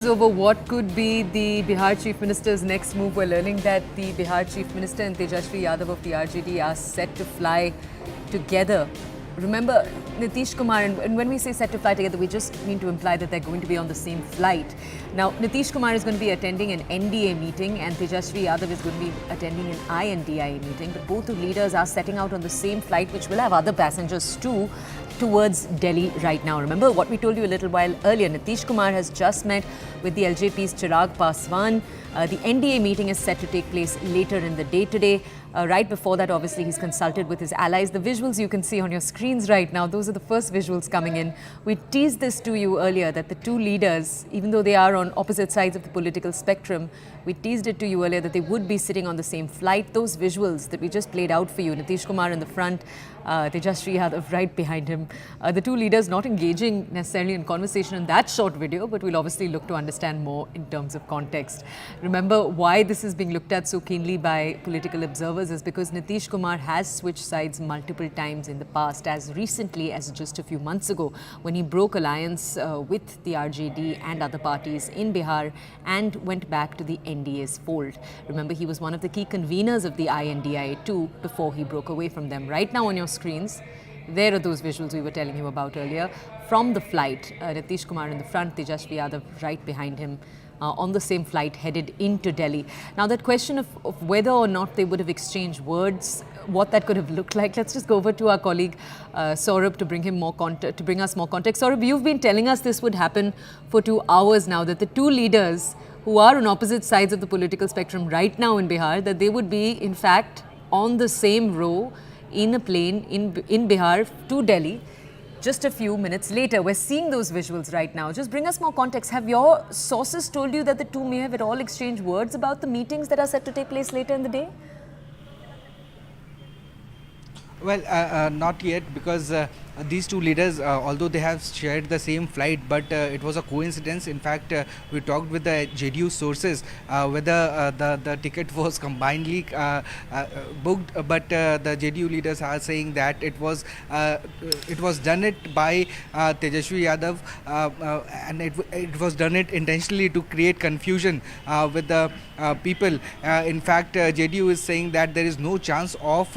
Over what could be the Bihar Chief Minister's next move. We're learning that the Bihar Chief Minister and Tejashwi Yadav of the RJD are set to fly together. Remember, Nitish Kumar, and when we say set to fly together, we just mean to imply that they're going to be on the same flight. Now, Nitish Kumar is going to be attending an NDA meeting and Tejashwi Yadav is going to be attending an INDIA meeting. But both the leaders are setting out on the same flight, which will have other passengers too, towards Delhi right now. Remember what we told you a little while earlier. Nitish Kumar has just met with the LJP's Chirag Paswan. The NDA meeting is set to take place later in the day today. Right before that, obviously, he's consulted with his allies. The visuals you can see on your screens right now, those are the first visuals coming in. We teased this to you earlier that the two leaders, even though they are on opposite sides of the political spectrum, we teased it to you earlier that they would be sitting on the same flight. Those visuals that we just played out for you, Nitish Kumar in the front, Tejashwi Yadav right behind him. The two leaders not engaging necessarily in conversation in that short video, but we'll obviously look to understand more in terms of context. Remember, why this is being looked at so keenly by political observers is because Nitish Kumar has switched sides multiple times in the past, as recently as just a few months ago when he broke alliance with the RJD and other parties in Bihar and went back to the NDA's fold. Remember, he was one of the key conveners of the INDIA too before he broke away from them. Right now on your screens, there are those visuals we were telling you about earlier from the flight. Nitish Kumar in the front, Tejashwi Yadav right behind him. On the same flight headed into Delhi. Now that question of whether or not they would have exchanged words, what that could have looked like, let's just go over to our colleague Saurabh to bring us more context. Saurabh, you've been telling us this would happen for 2 hours now, that the two leaders who are on opposite sides of the political spectrum right now in Bihar, that they would be in fact on the same row in a plane in Bihar to Delhi. Just a few minutes later, we're seeing those visuals right now. Just bring us more context. Have your sources told you that the two may have at all exchanged words about the meetings that are set to take place later in the day? Well, not yet, because these two leaders, although they have shared the same flight, but it was a coincidence. In fact, we talked with the JDU sources whether the ticket was combinedly booked, but the JDU leaders are saying that it was done it by Tejashwi Yadav, and it was done it intentionally to create confusion with the people. In fact, JDU is saying that there is no chance of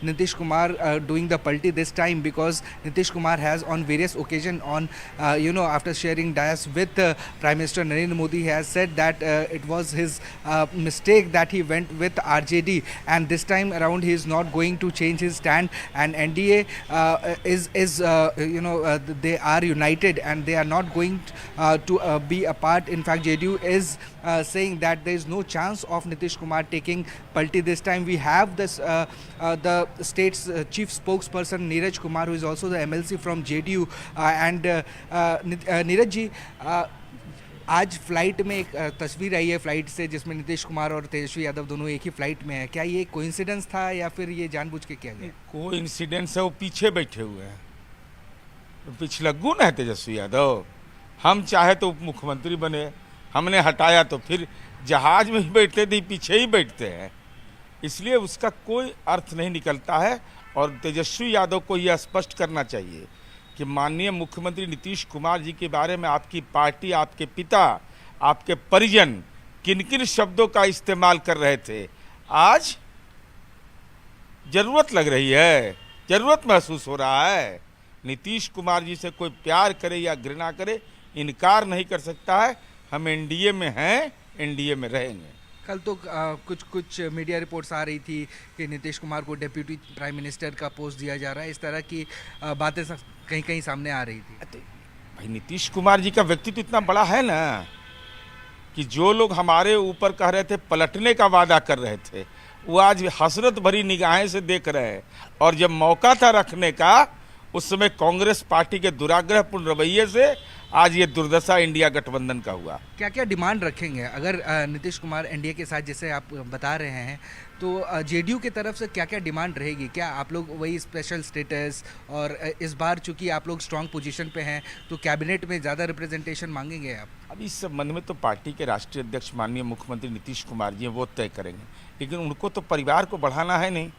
Nitish Kumar doing the palti this time, because Nitish Kumar has on various occasions after sharing dais with Prime Minister Narendra Modi, has said that it was his mistake that he went with RJD, and this time around he is not going to change his stand, and NDA they are united and they are not going to be apart. In fact, JDU is saying that there is no chance of Nitish Kumar taking palti this time. We have this the state's chief spokesperson Neeraj Kumar, who is also the MLC from JDU, and Neeraj ji, आज flight में एक तस्वीर आई है flight से जिसमें नीतीश कुमार और तेजस्वी यादव दोनों एक ही फ्लाइट में है. क्या ये कोइंसिडेंस था या फिर ये जानबूझ के किया गया? कोइंसिडेंस है, वो पीछे बैठे हुए हैं, पिछलग्गू न है तेजस्वी यादव. हम चाहे तो उप मुख्यमंत्री बने, हमने हटाया तो फिर जहाज में ही बैठते थे, पीछे ही बैठते हैं, इसलिए उसका कोई अर्थ नहीं निकलता है. और तेजस्वी यादव को यह स्पष्ट करना चाहिए कि माननीय मुख्यमंत्री नीतीश कुमार जी के बारे में आपकी पार्टी, आपके पिता, आपके परिजन किन किन शब्दों का इस्तेमाल कर रहे थे. आज जरूरत लग रही है, जरूरत महसूस हो रहा है. नीतीश कुमार जी से कोई प्यार करे या घृणा करे, इनकार नहीं कर सकता है. हम एनडीए में हैं, एनडीए में रहेंगे. कल तो कुछ मीडिया रिपोर्ट्स आ रही थी कि नीतीश कुमार को डेप्यूटी प्राइम मिनिस्टर का पोस्ट दिया जा रहा है. इस तरह की बातें कहीं कहीं सामने आ रही थी. भाई, नीतीश कुमार जी का व्यक्तित्व इतना बड़ा है ना कि जो लोग हमारे ऊपर कह रहे थे, पलटने का वादा कर रहे थे, वो आज हसरत भरी निगाहें से देख रहे हैं. और जब मौका था रखने का, उस समय कांग्रेस पार्टी के दुराग्रहपूर्ण रवैये से आज ये दुर्दशा इंडिया गठबंधन का हुआ. क्या क्या डिमांड रखेंगे अगर नीतीश कुमार एनडीए के साथ, जैसे आप बता रहे हैं, तो जेडीयू की तरफ से क्या क्या डिमांड रहेगी? क्या आप लोग वही स्पेशल स्टेटस, और इस बार चूंकि आप लोग स्ट्रांग पोजीशन पे हैं तो कैबिनेट में ज़्यादा रिप्रेजेंटेशन मांगेंगे आप? अब इस संबंध में तो पार्टी के राष्ट्रीय अध्यक्ष माननीय मुख्यमंत्री नीतीश कुमार जी वो तय करेंगे, लेकिन उनको तो परिवार को बढ़ाना है नहीं.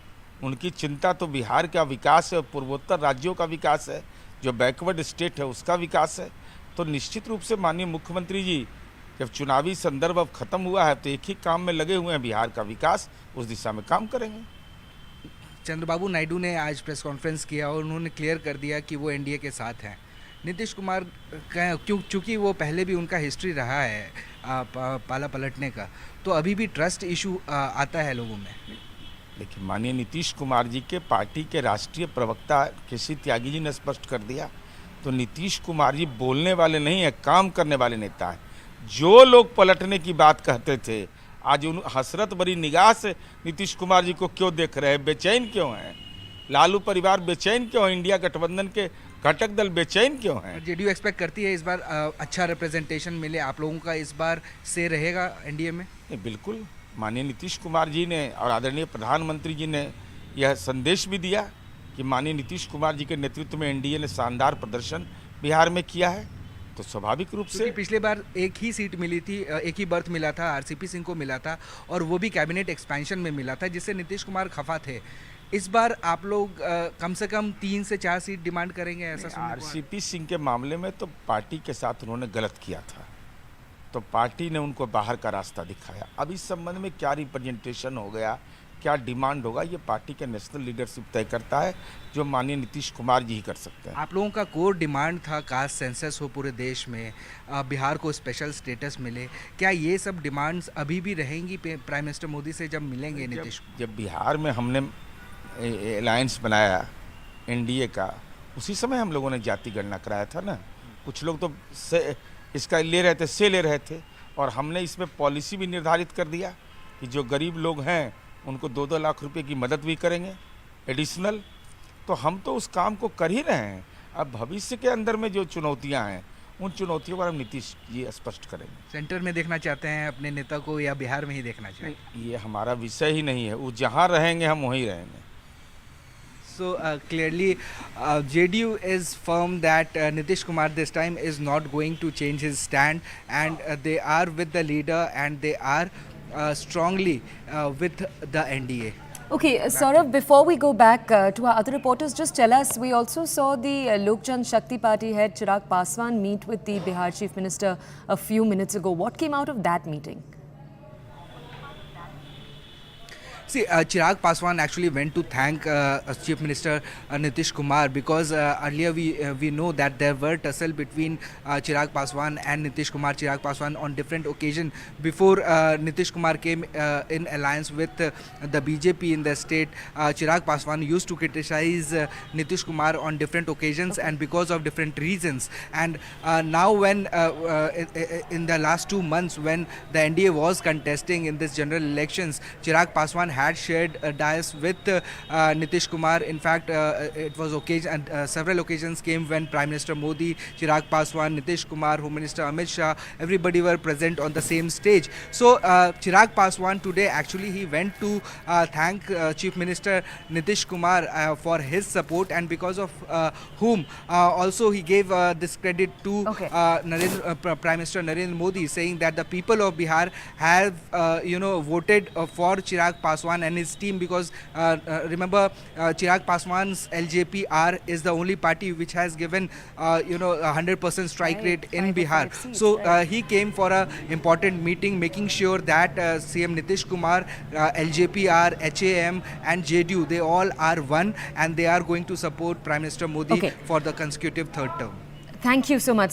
उनकी चिंता तो बिहार का विकास है, पूर्वोत्तर राज्यों का विकास है, जो बैकवर्ड स्टेट है उसका विकास है. तो निश्चित रूप से माननीय मुख्यमंत्री जी जब चुनावी संदर्भ अब खत्म हुआ है तो एक ही काम में लगे हुए हैं, बिहार का विकास, उस दिशा में काम करेंगे। चंद्रबाबू नायडू ने आज प्रेस कॉन्फ्रेंस किया और उन्होंने क्लियर कर दिया कि वो एनडीए के साथ हैं। नीतीश कुमार चूँकि वो पहले भी उनका हिस्ट्री रहा है पाला पलटने का, तो अभी भी ट्रस्ट इशू आता है लोगों में। देखिए, माननीय नीतीश कुमार जी के पार्टी के राष्ट्रीय प्रवक्ता केसी त्यागी जी ने स्पष्ट कर दिया, तो नीतीश कुमार जी बोलने वाले नहीं है, काम करने वाले नेता हैं। जो लोग पलटने की बात कहते थे, आज उन हसरत भरी निगाह से नीतीश कुमार जी को क्यों देख रहे हैं, बेचैन क्यों हैं? लालू परिवार बेचैन क्यों है? इंडिया गठबंधन के घटक दल बेचैन क्यों हैं? जेडीयू एक्सपेक्ट करती है इस बार अच्छा रिप्रेजेंटेशन मिले, आप लोगों का इस बार से रहेगा एनडीए में? नहीं, बिल्कुल। माननीय नीतीश कुमार जी ने और आदरणीय प्रधानमंत्री जी ने यह संदेश भी दिया कि माननीय नीतीश कुमार जी के नेतृत्व में एनडीए ने शानदार प्रदर्शन बिहार में किया है, तो स्वाभाविक रूप से पिछले बार एक ही सीट मिली थी, एक ही बर्थ मिला था, आरसीपी सिंह को मिला था और वो भी कैबिनेट एक्सपेंशन में मिला था, जिससे नीतीश कुमार खफा थे। इस बार आप लोग कम से कम 3 से 4 सीट डिमांड करेंगे, ऐसा सुनने को आरसीपी सिंह के मामले में तो पार्टी के साथ उन्होंने गलत किया था, तो पार्टी ने उनको बाहर का रास्ता दिखाया। अब इस संबंध में क्या रिप्रेजेंटेशन हो गया, क्या डिमांड होगा, ये पार्टी के नेशनल लीडरशिप तय करता है, जो माननीय नीतीश कुमार जी ही कर सकते हैं। आप लोगों का कोर डिमांड था कास्ट सेंसस हो पूरे देश में, बिहार को स्पेशल स्टेटस मिले, क्या ये सब डिमांड्स अभी भी रहेंगी प्राइम मिनिस्टर मोदी से जब मिलेंगे नीतीश? जब बिहार में हमने अलायंस बनाया एनडीए का, उसी समय हम लोगों ने जाति गणना कराया था ना। कुछ लोग तो इसका ले रहे थे, से ले रहे थे, और हमने इसमें पॉलिसी भी निर्धारित कर दिया कि जो गरीब लोग हैं उनको 2-2 लाख रुपए की मदद भी करेंगे एडिशनल। तो हम तो उस काम को कर ही रहे हैं। अब भविष्य के अंदर में जो चुनौतियां हैं, उन चुनौतियों पर हम नीतीश जी स्पष्ट करेंगे। सेंटर में देखना चाहते हैं अपने नेता को या बिहार में ही देखना चाहते हैं? ये हमारा विषय ही नहीं है, वो जहाँ रहेंगे हम वहीं रहेंगे। So clearly JDU is firm that Nitish Kumar this time is not going to change his stand, and they are with the leader and they are strongly with the NDA. Okay, Saurav, before we go back to our other reporters, just tell us, we also saw the Lok Jan Shakti Party head Chirag Paswan meet with the Bihar Chief Minister a few minutes ago. What came out of that meeting? See, Chirag Paswan actually went to thank Chief Minister Nitish Kumar, because earlier we know that there were tussle between Chirag Paswan and Nitish Kumar. Chirag Paswan on different occasions before Nitish Kumar came in alliance with the BJP in the state. Chirag Paswan used to criticize Nitish Kumar on different occasions and because of different reasons. And now when in the last 2 months when the NDA was contesting in this general elections, Chirag Paswan had shared a dais with Nitish Kumar. In fact, it was several occasions came when Prime Minister Modi, Chirag Paswan, Nitish Kumar, Home Minister Amit Shah, everybody were present on the same stage. So Chirag Paswan today actually he went to thank Chief Minister Nitish Kumar for his support, and because of whom also he gave this credit to Prime Minister Narendra Modi, saying that the people of Bihar have voted for Chirag Paswan and his team, because remember Chirag Paswan's LJP-R is the only party which has given 100% strike rate in Bihar. So he came for a important meeting, making sure that CM Nitish Kumar, LJP-R, HAM and JDU, they all are one, and they are going to support Prime Minister Modi for the consecutive third term. Thank you so much.